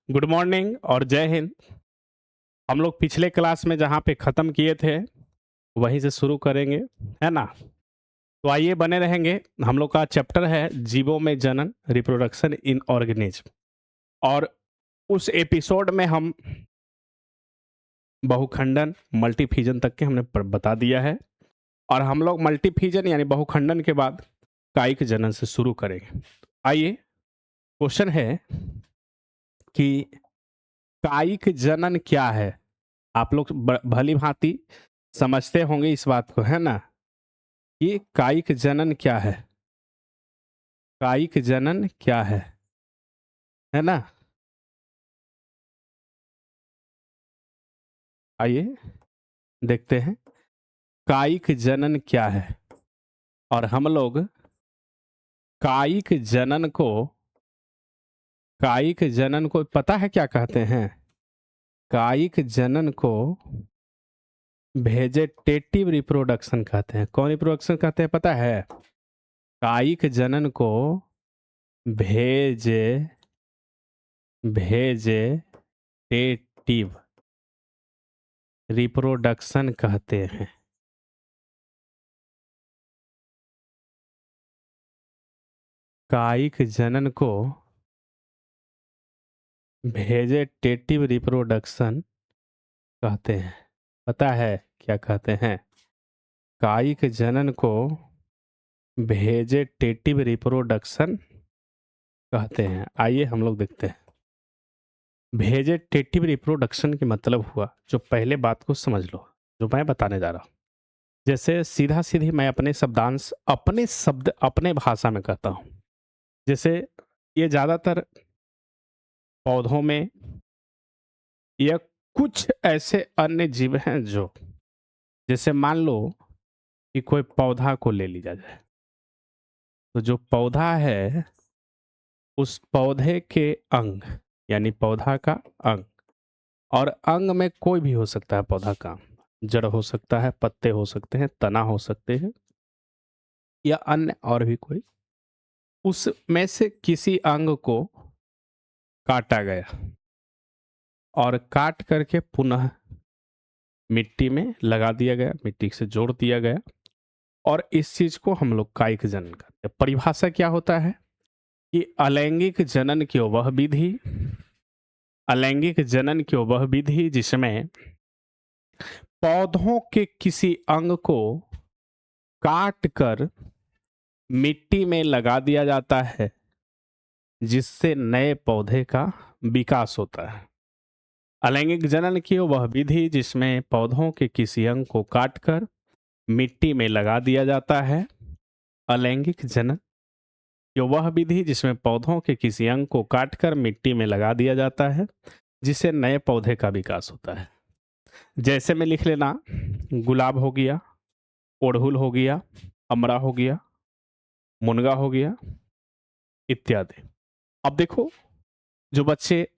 Good morning और जय हिंद। हम लोग पिछले क्लास में जहाँ पे ख़त्म किए थे, वहीं से शुरू करेंगे, है ना? तो आइए बने रहेंगे। हम लोग का चैप्टर है जीवों में जनन, रिप्रोडक्शन इन ऑर्गेनिज्म। और उस एपिसोड में हम बहुखंडन, मल्टीफिजन तक के हमने बता दिया है। और हम लोग मल्टीफिजन यानी बहुखंडन के बाद कायिक जनन से शुरू करेंगे। आइए, क्वेश्चन है कि कायिक जनन क्या है? आप लोग भली भांति समझते होंगे इस बात को, है ना? ये कायिक जनन क्या है? कायिक जनन क्या है ना? आइए देखते हैं कायिक जनन क्या है। और हम लोग कायिक जनन को पता है क्या कहते हैं? कायिक जनन को वेजेटेटिव रिप्रोडक्शन कहते हैं। कौन रिप्रोडक्शन कहते हैं पता है? कायिक जनन को भेजे वेजेटेटिव रिप्रोडक्शन कहते हैं। कायिक जनन को वेजेटेटिव रिप्रोडक्शन कहते हैं। पता है क्या कहते हैं? कायिक जनन को वेजेटेटिव रिप्रोडक्शन कहते हैं। आइए हम लोग देखते हैं। वेजेटेटिव रिप्रोडक्शन के मतलब हुआ, जो पहले बात को समझ लो, जो मैं बताने जा रहा हूँ। जैसे सीधा सीधी मैं अपने शब्दांश, अपने शब्द अपने भाषा में कहता हूँ। जैसे ये ज़्यादातर पौधों में या कुछ ऐसे अन्य जीव हैं जो, जैसे मान लो कि कोई पौधा को ले लिया जाए, तो जो पौधा है उस पौधे के अंग, यानी पौधा का अंग, और अंग में कोई भी हो सकता है। पौधा का जड़ हो सकता है, पत्ते हो सकते हैं, तना हो सकते हैं, या अन्य और भी कोई, उसमें से किसी अंग को काटा गया और काट करके पुनः मिट्टी में लगा दिया गया, मिट्टी से जोड़ दिया गया, और इस चीज को हम लोग कायिक जनन कहते हैं। परिभाषा क्या होता है कि अलैंगिक जनन की वह विधि जिसमें पौधों के किसी अंग को काट कर मिट्टी में लगा दिया जाता है, जिससे नए पौधे का विकास होता है। अलैंगिक जनन की वह विधि जिसमें पौधों के किसी अंग को काटकर मिट्टी में लगा दिया जाता है। अलैंगिक जनन की वह विधि जिसमें पौधों के किसी अंग को काटकर मिट्टी में लगा दिया जाता है, जिससे नए पौधे का विकास होता है। जैसे में लिख लेना, गुलाब हो गया, ओड़हुल हो गया, अमरा हो गया, मुनगा हो गया, इत्यादि। अब देखो, जो बच्चे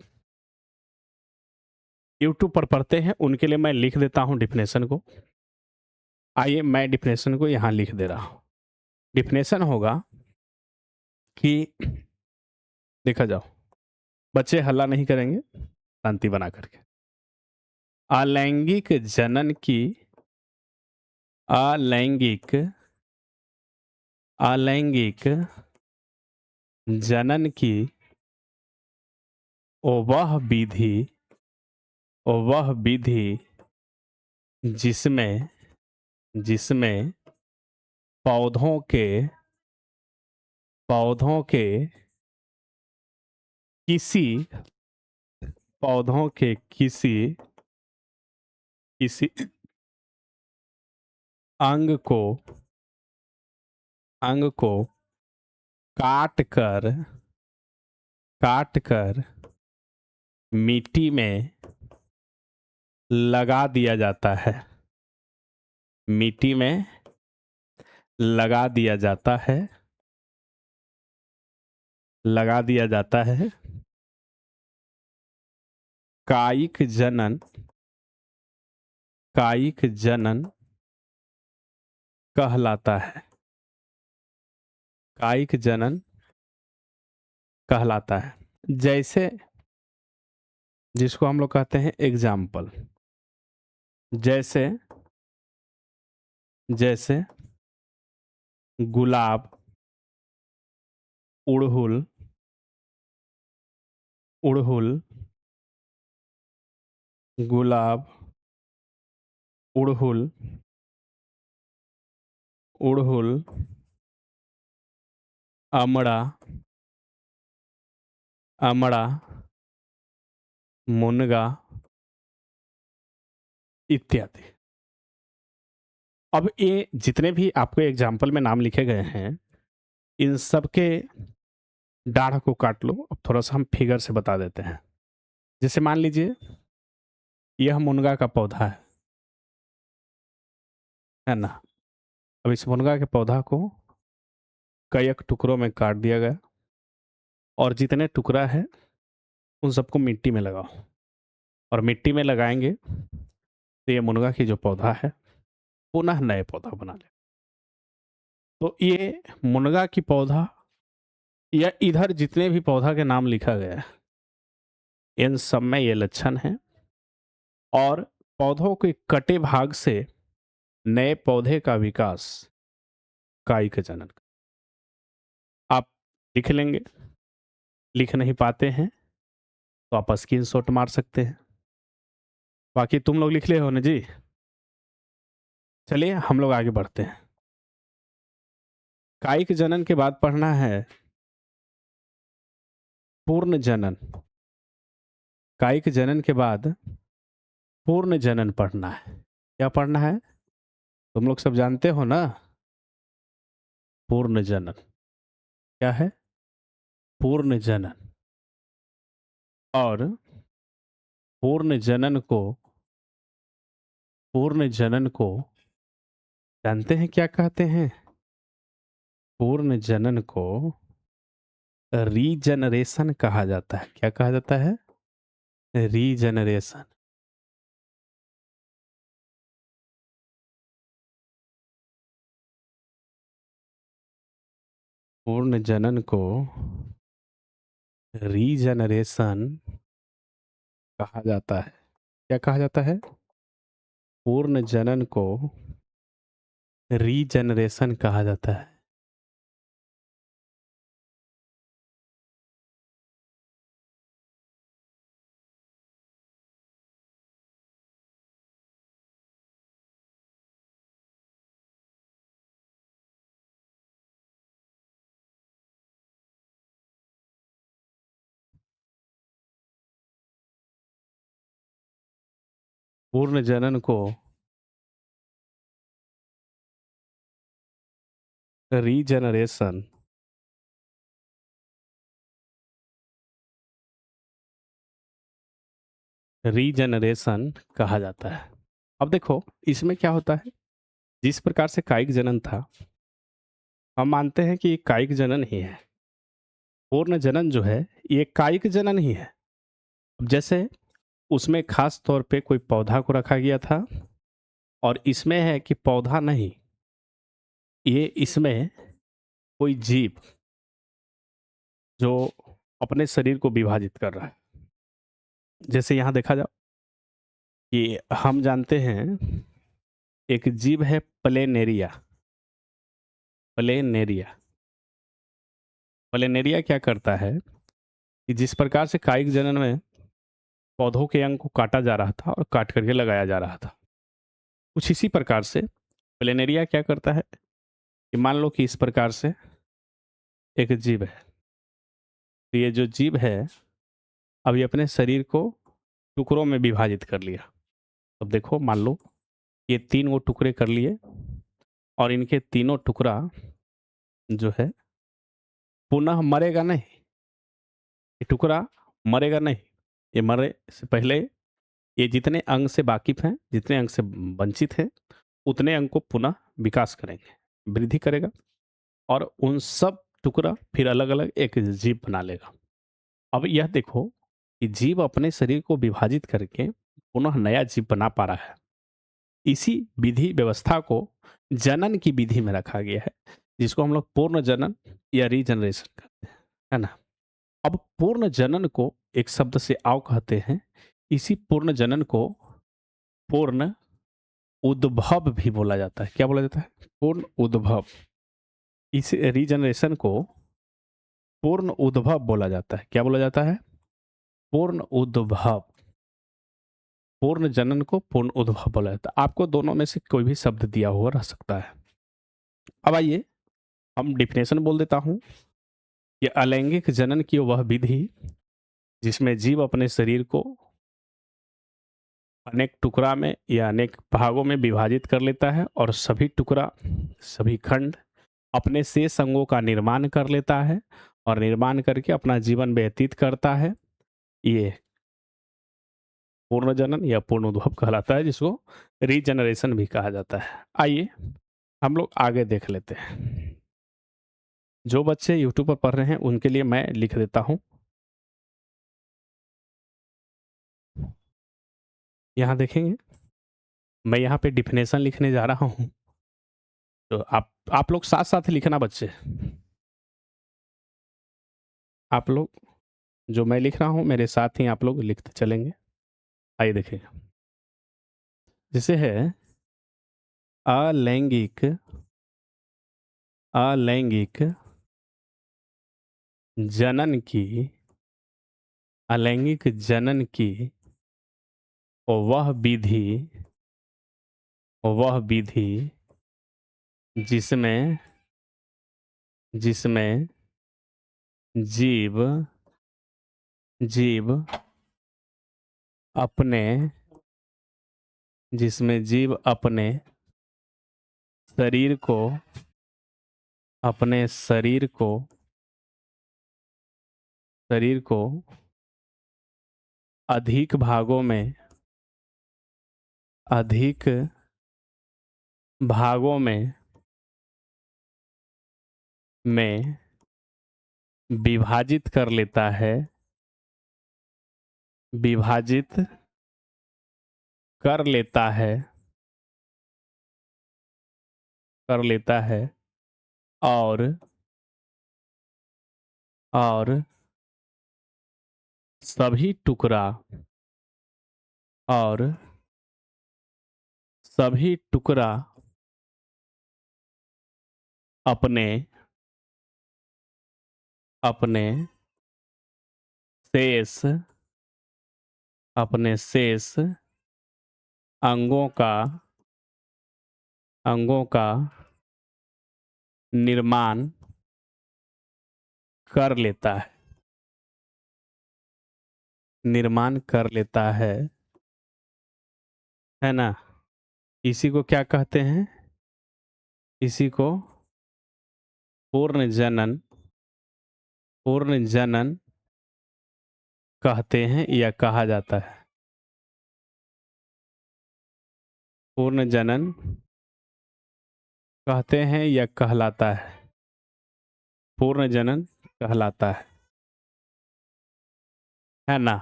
यूट्यूब पर पढ़ते हैं उनके लिए मैं लिख देता हूं डिफिनेशन को। आइए मैं डिफिनेशन को यहां लिख दे रहा हूं। डिफिनेशन होगा कि, देखा जाओ, बच्चे हल्ला नहीं करेंगे, शांति बना करके। अलैंगिक जनन की अलैंगिक अलैंगिक जनन की वह विधि जिसमें जिसमें पौधों के किसी पौधों के किसी अंग को काट कर मिट्टी में लगा दिया जाता है। मिट्टी में लगा दिया जाता है लगा दिया जाता है कायिक जनन कहलाता है। कायिक जनन कहलाता है। जैसे जिसको हम लोग कहते हैं एग्ज़ाम्पल। जैसे जैसे गुलाब, उड़हुल, उड़हुल, गुलाब, उड़हुल, उड़हुल, अमड़ा, अमड़ा, मुनगा इत्यादि। अब ये जितने भी आपके एग्ज़ाम्पल में नाम लिखे गए हैं, इन सब के डाढ़ को काट लो। अब थोड़ा-सा हम फिगर से बता देते हैं। जैसे मान लीजिए, यह मुनगा का पौधा है ना? अब इस मुनगा के पौधा को कई एक टुकड़ों में काट दिया गया और जितने टुकड़ा है, उन सबको मिट्टी में लगाओ और मिट्टी में लगाएँगे, तो ये मुनगा की जो पौधा है, पुनः नए पौधा बना ले। तो ये मुनगा की पौधा या इधर जितने भी पौधा के नाम लिखा गया है, इन सब में ये लक्षण है और पौधों के कटे भाग से नए पौधे का विकास कायिक जनन। आप लिख लेंगे, लिख नहीं पाते हैं तो आप स्क्रीनशॉट मार सकते हैं। बाकी तुम लोग लिख लिए हो ना जी? चलिए हम लोग आगे बढ़ते हैं। कायिक जनन के बाद पढ़ना है पूर्ण जनन। कायिक जनन के बाद पूर्ण जनन पढ़ना है। क्या पढ़ना है? तुम लोग सब जानते हो ना? पूर्ण जनन। क्या है? पूर्ण जनन। और पूर्ण जनन को जानते हैं क्या कहते हैं? पूर्ण जनन को रीजनरेशन कहा जाता है। क्या कहा जाता है? रीजनरेशन। पूर्ण जनन को रीजनरेशन कहा जाता है। क्या कहा जाता है? पूर्ण जनन को रीजनरेशन कहा जाता है। पूर्ण जनन को रीजनरेशन रीजनरेशन कहा जाता है। अब देखो इसमें क्या होता है, जिस प्रकार से कायिक जनन था, हम मानते हैं कि ये कायिक जनन ही है। पूर्ण जनन जो है, ये कायिक जनन ही है। अब जैसे उसमें खास तौर पे कोई पौधा को रखा गया था और इसमें है कि पौधा नहीं, ये इसमें कोई जीव जो अपने शरीर को विभाजित कर रहा है। जैसे यहाँ देखा जाओ कि हम जानते हैं एक जीव है प्लेनेरिया। प्लेनेरिया प्लेनेरिया क्या करता है कि जिस प्रकार से कायिक जनन में पौधों के अंग को काटा जा रहा था और काट करके लगाया जा रहा था, कुछ इसी प्रकार से प्लेनेरिया क्या करता है कि मान लो कि इस प्रकार से एक जीव है, तो ये जो जीव है अब ये अपने शरीर को टुकड़ों में विभाजित कर लिया। अब देखो मान लो ये 3 वो टुकड़े कर लिए और इनके तीनों टुकड़ा जो है पुनः मरेगा नहीं। ये टुकड़ा मरेगा नहीं। ये मरे से पहले ये जितने अंग से वाकिफ़ हैं, जितने अंग से वंचित हैं, उतने अंग को पुनः विकास करेंगे, वृद्धि करेगा और उन सब टुकड़ा फिर अलग-अलग एक जीव बना लेगा। अब यह देखो कि जीव अपने शरीर को विभाजित करके पुनः नया जीव बना पा रहा है। इसी विधि व्यवस्था को जनन की विधि में रखा गया है, जिसको हम लोग पूर्ण जनन या रीजनरेशन कहते हैं, है ना? अब पूर्ण जनन को एक शब्द से और कहते हैं इसी पूर्ण जनन को पूर्ण उद्भव भी बोला जाता है। क्या बोला जाता है? पूर्ण उद्भव। इस रीजनरेशन को पूर्ण उद्भव बोला जाता है। क्या बोला जाता है? पूर्ण उद्भव। पूर्ण जनन को पूर्ण उद्भव बोला जाता है। आपको दोनों में से कोई भी शब्द दिया हुआ रह सकता है। अब आइए हम डिफिनेशन बोल देता हूं कि अलैंगिक जनन की वह विधि जिसमें जीव अपने शरीर को अनेक टुकड़ा में या अनेक भागों में विभाजित कर लेता है और सभी टुकड़ा, सभी खंड अपने शेष अंगों का निर्माण कर लेता है और निर्माण करके अपना जीवन व्यतीत करता है। ये पूर्ण जनन या पूर्ण उद्भव कहलाता है, जिसको रीजनरेशन भी कहा जाता है। आइए हम लोग आगे देख लेते हैं। जो बच्चे यूट्यूब पर पढ़ रहे हैं उनके लिए मैं लिख देता हूं। यहाँ देखेंगे, मैं यहाँ पे डिफिनेशन लिखने जा रहा हूँ, तो आप लोग साथ साथ लिखना बच्चे। आप लोग जो मैं लिख रहा हूँ मेरे साथ ही आप लोग लिखते चलेंगे। आइए देखें, जैसे है अलैंगिक अलैंगिक जनन की अलैंगिक जनन की वह विधि वह विधि जिसमें जिसमें जीव जीव अपने जिसमें जीव शरीर को अपने शरीर को अधिक भागों में विभाजित कर लेता है विभाजित कर लेता है कर लेता है और और सभी टुकड़ा और सभी टुकड़ा अपने अपने शेष अपने शेष अंगों का निर्माण कर लेता है निर्माण कर लेता है ना? इसी को क्या कहते हैं? इसी को पूर्ण जनन कहते हैं या कहा जाता है। पूर्ण जनन कहते हैं या कहलाता है। पूर्ण जनन कहलाता है ना?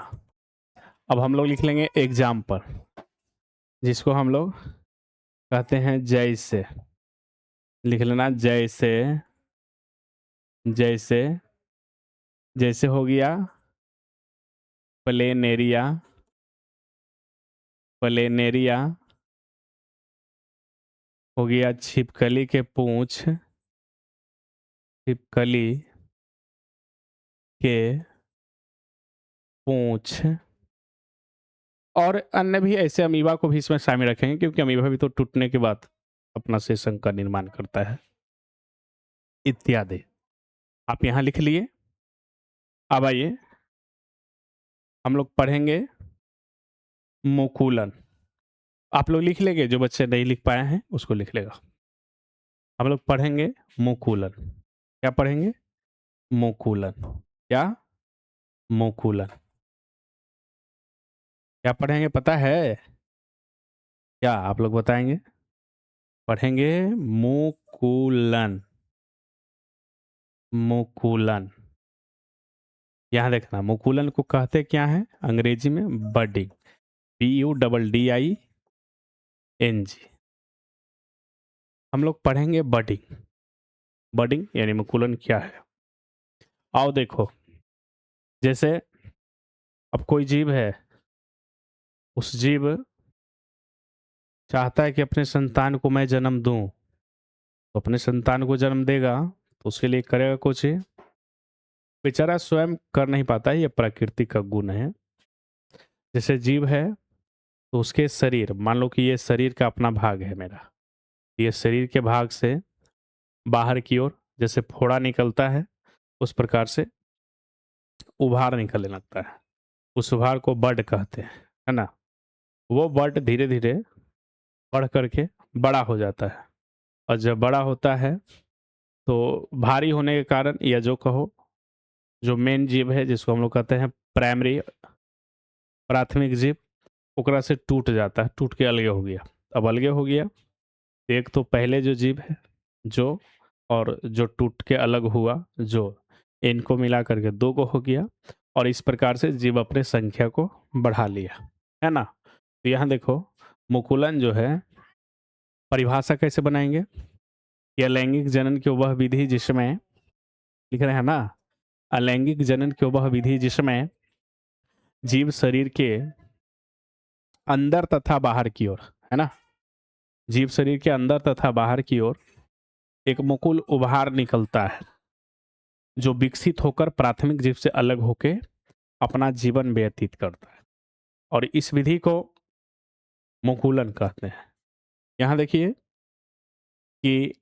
अब हम लोग लिख लेंगे एग्जाम्पल, जिसको हम लोग कहते हैं जैसे। लिख लेना जैसे जैसे जैसे हो गया प्लेनेरिया प्लेनेरिया हो गया छिपकली के पूंछ छिपकली के पूंछ और अन्य भी ऐसे अमीबा को भी इसमें शामिल रखेंगे, क्योंकि अमीबा भी तो टूटने के बाद अपना शेषंग का निर्माण करता है इत्यादि। आप यहाँ लिख लिए। अब आइए हम लोग पढ़ेंगे मुकुलन। आप लोग लिख लेंगे, जो बच्चे नहीं लिख पाए हैं उसको लिख लेगा। हम लोग पढ़ेंगे मुकुलन। क्या पढ़ेंगे? मुकुलन। क्या? मुकुलन। क्या पढ़ेंगे पता है? क्या आप लोग बताएंगे? पढ़ेंगे मुकुलन। मुकुलन। यहाँ देखना, मुकुलन को कहते क्या है अंग्रेजी में? बडिंग। BUDDING। हम लोग पढ़ेंगे बडिंग। बडिंग यानी मुकुलन क्या है? आओ देखो, जैसे अब कोई जीव है, उस जीव चाहता है कि अपने संतान को मैं जन्म दूं, तो अपने संतान को जन्म देगा, तो उसके लिए करेगा कुछ, बेचारा स्वयं कर नहीं पाता, ये प्रकृति का गुण है। जैसे जीव है, तो उसके शरीर, मान लो कि ये शरीर का अपना भाग है मेरा, ये शरीर के भाग से बाहर की ओर जैसे फोड़ा निकलता है, उस प्रकार से उभार निकलने लगता है। उस उभार को बड कहते हैं, है ना? वो बड धीरे धीरे बढ़ करके बड़ा हो जाता है, और जब बड़ा होता है तो भारी होने के कारण, या जो कहो, जो मेन जीव है जिसको हम लोग कहते हैं प्राइमरी, प्राथमिक जीव, ओकरा से टूट जाता है, टूट के अलगे हो गया। अब अलगे हो गया, तो एक तो पहले जो जीव है, जो, और जो टूट के अलग हुआ, जो, इनको मिला करके दो को हो गया, और इस प्रकार से जीव अपने संख्या को बढ़ा लिया, है ना? तो यहाँ देखो, मुकुलन जो है, परिभाषा कैसे बनाएंगे? कि अलैंगिक जनन की वह विधि जिसमें, लिख रहे हैं ना, अलैंगिक जनन की वह विधि जिसमें जीव शरीर के अंदर तथा बाहर की ओर, है ना, जीव शरीर के अंदर तथा बाहर की ओर एक मुकुल उभार निकलता है, जो विकसित होकर प्राथमिक जीव से अलग होके अपना जीवन व्यतीत करता है, और इस विधि को मुकुलन कहते हैं। यहाँ देखिए कि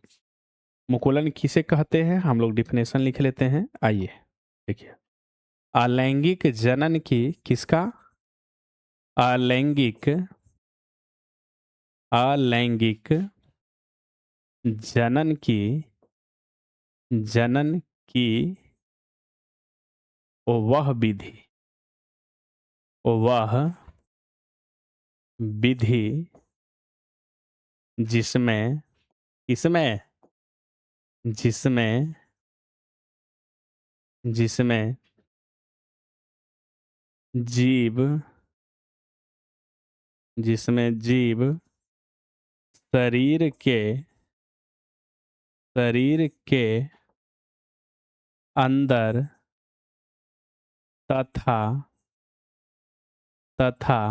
मुकुलन किसे कहते हैं, हम लोग डिफिनेशन लिख लेते हैं। आइए देखिए, अलैंगिक जनन की, किसका? अलैंगिक, अलैंगिक जनन की, जनन की वह विधि, वह विधि जिसमें, इसमें, जिसमें, जिसमें जीव, जिसमें जीव शरीर के, शरीर के अंदर तथा, तथा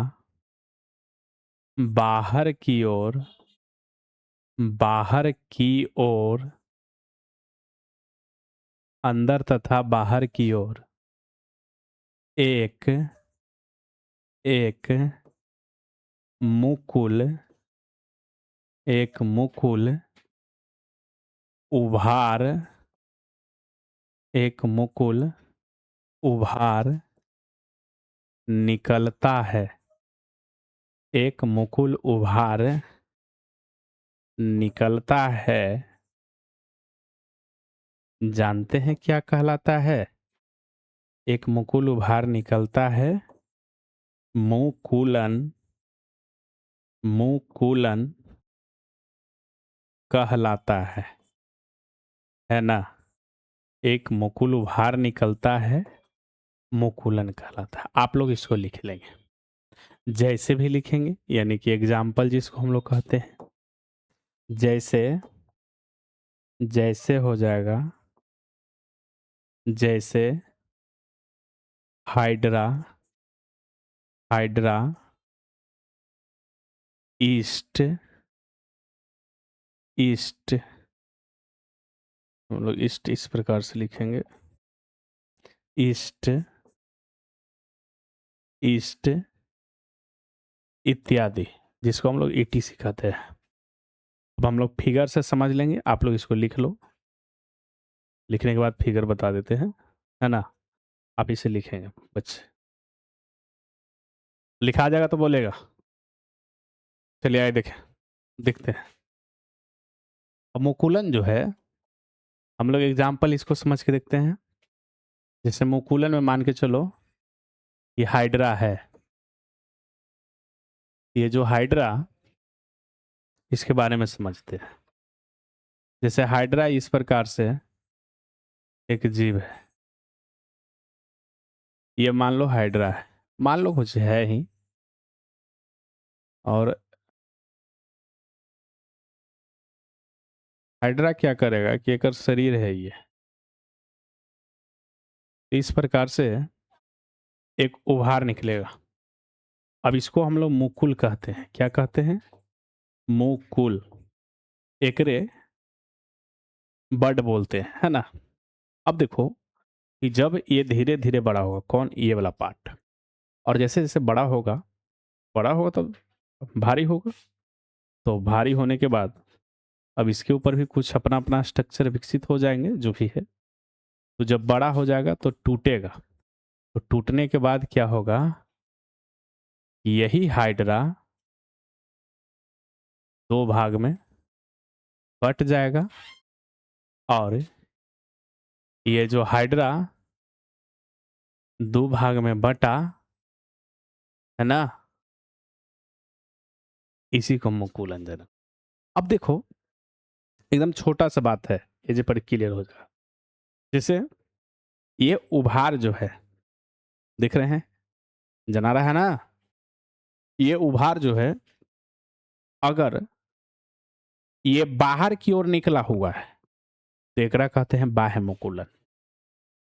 बाहर की ओर, बाहर की ओर, अंदर तथा बाहर की ओर एक, एक मुकुल, एक मुकुल उभार, एक मुकुल उभार निकलता है, एक मुकुल उभार निकलता है, जानते हैं क्या कहलाता है? एक मुकुल उभार निकलता है, मुकुलन, मुकुलन कहलाता है ना? एक मुकुल उभार निकलता है, मुकुलन कहलाता है। आप लोग इसको लिख लेंगे, जैसे भी लिखेंगे, यानी कि एग्जाम्पल जिसको हम लोग कहते हैं, जैसे, जैसे हो जाएगा, जैसे हाइड्रा, हाइड्रा ईस्ट, ईस्ट, हम लोग ईस्ट इस प्रकार से लिखेंगे, ईस्ट, ईस्ट इत्यादि, जिसको हम लोग ईटी सिखाते हैं। अब हम लोग फिगर से समझ लेंगे, आप लोग इसको लिख लो, लिखने के बाद फिगर बता देते हैं, है ना? आप इसे लिखेंगे बच्चे, लिखा आ जाएगा तो बोलेगा। चलिए आए देखें, देखते हैं। अब मुकुलन जो है, हम लोग एग्जाम्पल इसको समझ के देखते हैं। जैसे मुकुलन में मान के चलो, ये हाइड्रा है, ये जो हाइड्रा, इसके बारे में समझते हैं। जैसे हाइड्रा इस प्रकार से एक जीव है, ये मान लो हाइड्रा है, मान लो कुछ है ही, और हाइड्रा क्या करेगा कि एक शरीर है ये, इस प्रकार से एक उभार निकलेगा, अब इसको हम लोग मुकुल कहते हैं। क्या कहते हैं? मुकुल। एकरे बड बोलते हैं, है ना? अब देखो कि जब ये धीरे-धीरे बड़ा होगा, कौन? ये वाला पार्ट। और जैसे-जैसे बड़ा होगा तो भारी होगा। तो भारी होने के बाद अब इसके ऊपर भी कुछ अपना-अपना स्ट्रक्चर विकसित हो जाएँगे, जो भी है। तो जब बड़ा हो जाएगा तो टूटेगा। तो टूटने के बाद क्या होगा? यही हाइड्रा 2 भाग में बँट जाएगा और ये जो हाइड्रा 2 भाग में बँटा, है ना? इसी को मुकुलन जनन। अब देखो एकदम छोटा-सा बात है, ये जे पर क्लियर हो जाएगा। जैसे ये उभार जो है, दिख रहे हैं? जना रहा है ना? ये उभार जो है, अगर ये बाहर की ओर निकला हुआ है, तो एकरा कहते हैं बाह्य मुकुलन।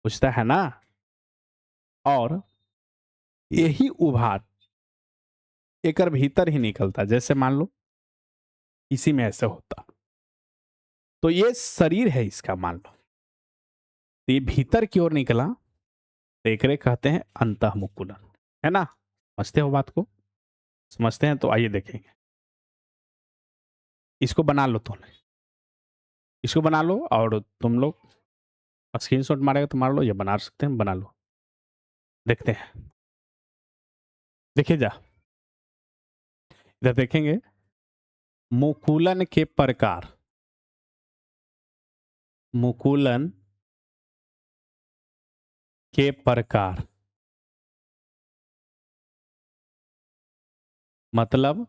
पूछता है ना? और यही उभार एकर भीतर ही निकलता। जैसे मान लो इसी में ऐसे होता। तो ये शरीर है इसका, मान लो। तो ये भीतर की ओर निकला, तो एकरे कहते हैं अंतःमुकुलन। है ना? समझते हो बात को? समझते हैं तो आइए देखेंगे। इसको बना लो तुम। इसको बना लो और तुम लोग स्क्रीनशॉट मारेगा तो मार लो, या बना सकते हैं, बना लो। देखते हैं। देखिए जा, इधर देखेंगे मुकुलन के प्रकार। मुकुलन के प्रकार मतलब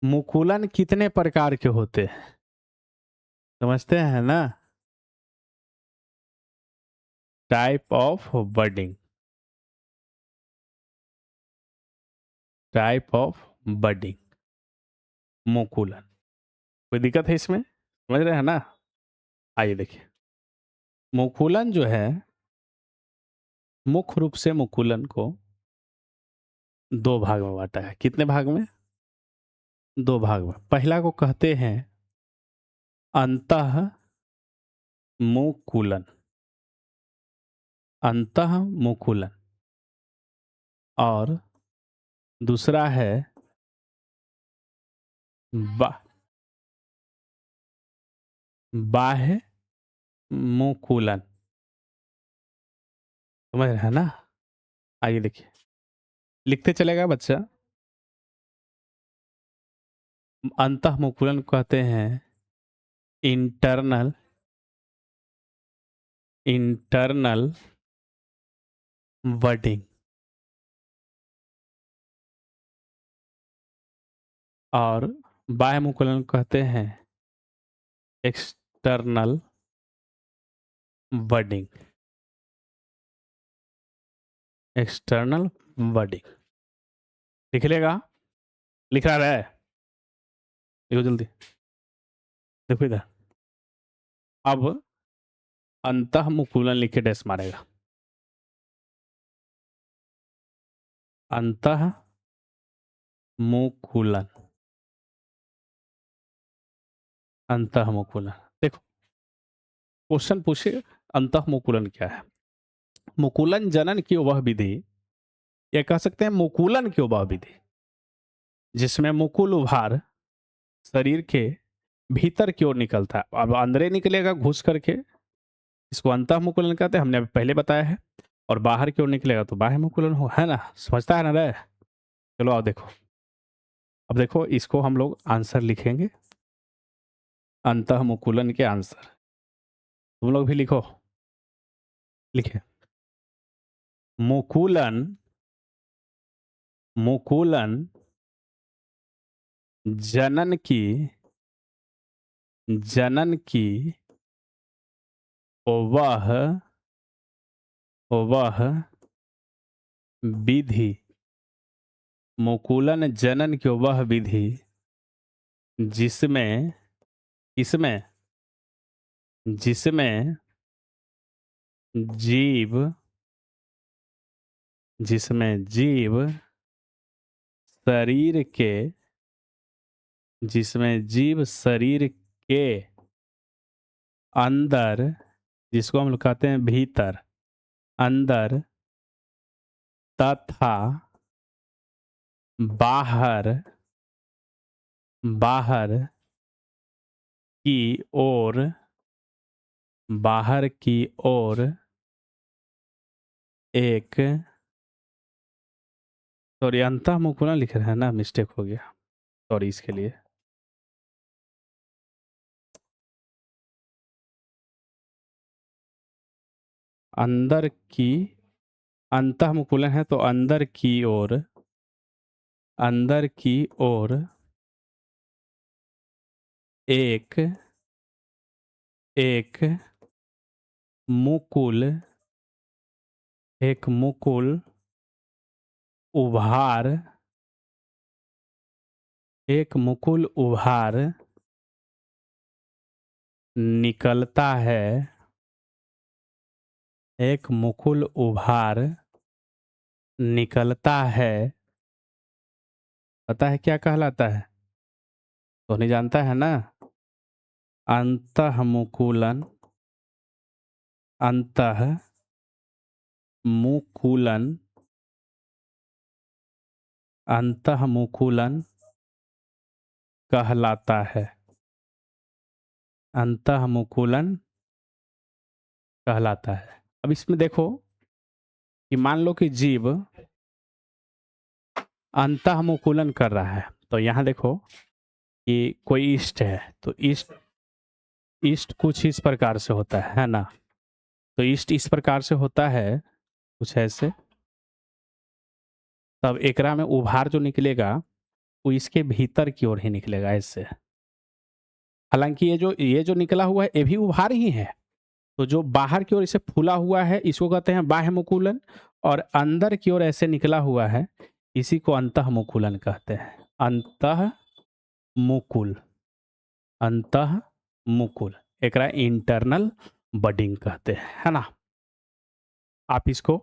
मुकुलन कितने प्रकार के होते हैं? समझते हैं ना? Type of budding. Type of budding मुकुलन। कोई दिक्कत है इसमें? समझ रहे हैं ना? आइए देखिए। मुकुलन जो है, मुख्य रूप से मुकुलन को 2 भाग में बांटा है। कितने भाग में? 2 भाग में। पहला को कहते हैं अंतः मुकुलन। अंतः मुकुलन। और दूसरा है बा बाह्य मुकुलन। समझ रहे हैं ना? आइए देखिए, लिखते चलेगा बच्चा। अंतः मुकुलन कहते हैं इंटरनल इंटरनल वर्डिंग। और बाह्य मुकुलन कहते हैं एक्सटर्नल वर्डिंग। एक्सटर्नल वर्डिंग लिख लेगा। लिख रहा है? देखो जल्दी, देखो इधर। अब अंतः मुकुलन लिख के डैश मारेगा। अंतः मुकुलन। अंतः मुकुलन। देखो क्वेश्चन पूछे, अंतः मुकुलन क्या है? मुकुलन जनन की वह विधि, या कह सकते हैं मुकुलन की वह विधि, जिसमें मुकुल उभार शरीर के भीतर की ओर निकलता है। अब अंदर निकलेगा घुस करके, इसको अंतः मुकुलन कहते हैं, हमने अभी पहले बताया है। और बाहर की ओर निकलेगा तो बाह्य मुकुलन हो, है ना? समझता है ना रे? चलो आओ देखो। अब देखो इसको हम लोग आंसर लिखेंगे, अंतः मुकुलन के आंसर। तुम लोग भी लिखो। लिखे। मुकुलन मुकुलन जनन की वह वह विधि। मुकुलन जनन की वह विधि जिसमें इसमें जिसमें जीव जिसमें जीव शरीर के जिसमें जीव शरीर के अंदर, जिसको हम लोग कहते हैं भीतर, अंदर तथा बाहर बाहर की ओर बाहर की ओर एक, सॉरी अंतःमुकुलन लिख रहे हैं ना, मिस्टेक हो गया, सॉरी इसके लिए। अंदर की, अंतःमुकुलन है तो अंदर की ओर, अंदर की ओर एक एक मुकुल, एक मुकुल उभार, एक मुकुल उभार निकलता है, एक मुकुल उभार निकलता है। पता है क्या कहलाता है? तो नहीं जानता है ना? अंतःमुकुलन, अंतः मुकुलन, अंतःमुकुलन कहलाता है, अंतःमुकुलन कहलाता है। अब इसमें देखो कि मान लो कि जीव अंतःमुकुलन कर रहा है, तो यहाँ देखो कि कोई ईस्ट है, तो ईस्ट ईस्ट कुछ इस प्रकार से होता है ना? तो ईस्ट इस प्रकार से होता है, कुछ ऐसे। तब एकरा में उभार जो निकलेगा वो इसके भीतर की ओर ही निकलेगा ऐसे। हालांकि ये जो निकला हुआ है ये भी उभार ही है। तो जो बाहर की ओर इसे फूला हुआ है इसको कहते हैं बाह्य मुकुलन, और अंदर की ओर ऐसे निकला हुआ है इसी को अंतः मुकुलन कहते हैं। अंतः मुकुल, अंतः मुकुल एकरा इंटरनल बडिंग कहते हैं, है ना? आप इसको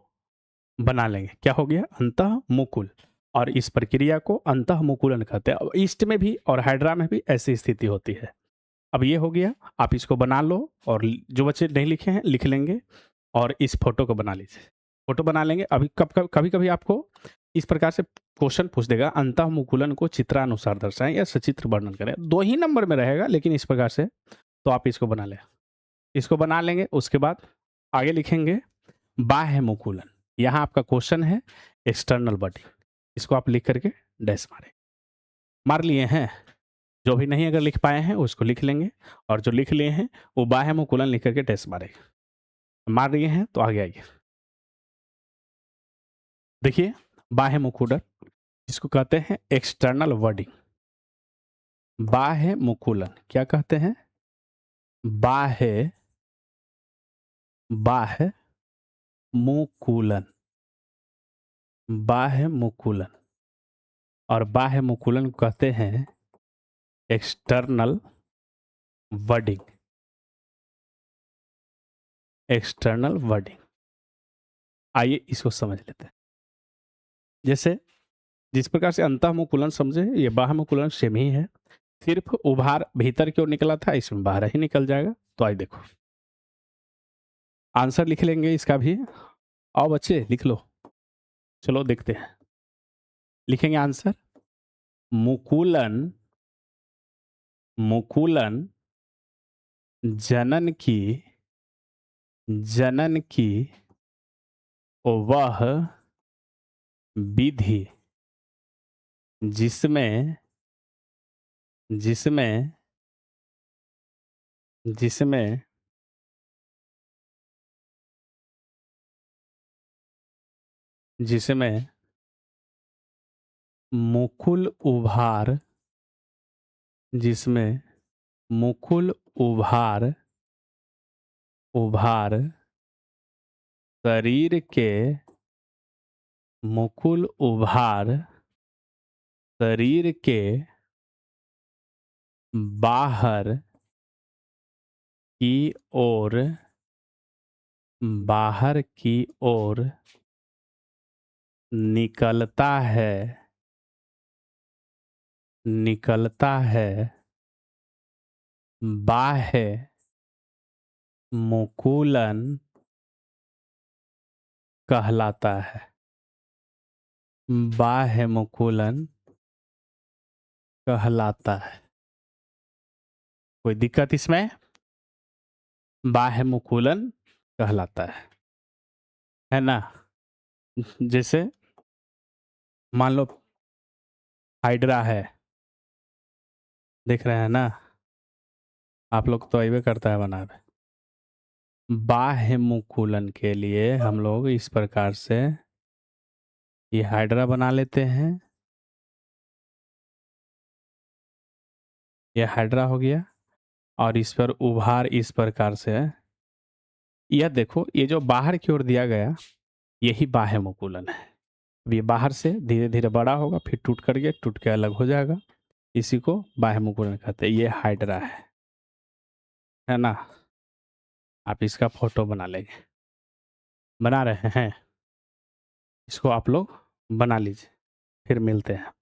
बना लेंगे, क्या हो गया? अंतः मुकुल। और इस प्रक्रिया को अंतः मुकुलन कहते हैं। अब ईस्ट में भी और हाइड्रा में भी ऐसी स्थिति होती है। अब ये हो गया, आप इसको बना लो, और जो बच्चे नहीं लिखे हैं लिख लेंगे, और इस फोटो को बना लीजिए। फोटो बना लेंगे। अभी कभी कभी आपको इस प्रकार से क्वेश्चन पूछ देगा, अंतः मुकुलन को चित्रानुसार दर्शाएं या सचित्र वर्णन करें। 2 ही नंबर में रहेगा लेकिन इस प्रकार से, तो आप इसको बना लें। इसको बना लेंगे, उसके बाद आगे लिखेंगे बाह्य मुकुलन। यहाँ आपका क्वेश्चन है एक्सटर्नल बॉडी, इसको आप लिख करके डैश मारें। मार लिए हैं? जो भी नहीं अगर लिख पाए हैं उसको लिख लेंगे, और जो लिख लिए हैं वो बाह्य मुकुलन लिख करके डैश मारें। मार लिए हैं तो आगे आइए। देखिए बाह्य मुकुलन, इसको कहते हैं एक्सटर्नल वर्डिंग। बाह्य मुकुलन क्या कहते हैं? बाह्य, बाह्य मुकुलन, बाह्य मुकुलन। और बाह्य मुकुलन को कहते हैं एक्सटर्नल वर्डिंग, एक्सटर्नल वर्डिंग। आइए इसको समझ लेते हैं। जैसे जिस प्रकार से अंतःमुकुलन समझे, ये बाह्य मुकुलन सेम ही है, सिर्फ उभार भीतर की ओर निकला था, इसमें बाहर ही निकल जाएगा। तो आइए देखो, आंसर लिख लेंगे इसका भी। आओ बच्चे लिख लो, चलो देखते हैं। लिखेंगे आंसर, मुकुलन, मुकुलन जनन की, जनन की वह विधि जिसमें, जिसमें जिसमें जिसमें मुकुल उभार, जिसमें मुकुल उभार, उभार शरीर के, मुकुल उभार शरीर के बाहर की ओर, बाहर की ओर निकलता है, निकलता है, बाह्य मुकुलन कहलाता है। बाह्य मुकुलन कहलाता है। कोई दिक्कत इसमें? बाह्य मुकुलन कहलाता है ना? जैसे मान लो हाइड्रा है, देख रहे हैं ना? आप लोग तो अइबे करता है बनावे। बाह्य मुकुलन के लिए हम लोग इस प्रकार से ये हाइड्रा बना लेते हैं। ये हाइड्रा हो गया और इस पर उभार इस प्रकार से है। यह देखो, ये जो बाहर की ओर दिया गया, यही बाह्य मुकुलन है। अब ये बाहर से धीरे-धीरे बड़ा होगा, फिर टूट के अलग हो जाएगा। इसी को बाह्य मुकुलन कहते हैं। ये हाइड्रा है ना? आप इसका फोटो बना लेंगे। बना रहे हैं? इसको आप लोग बना लीजिए, फिर मिलते हैं।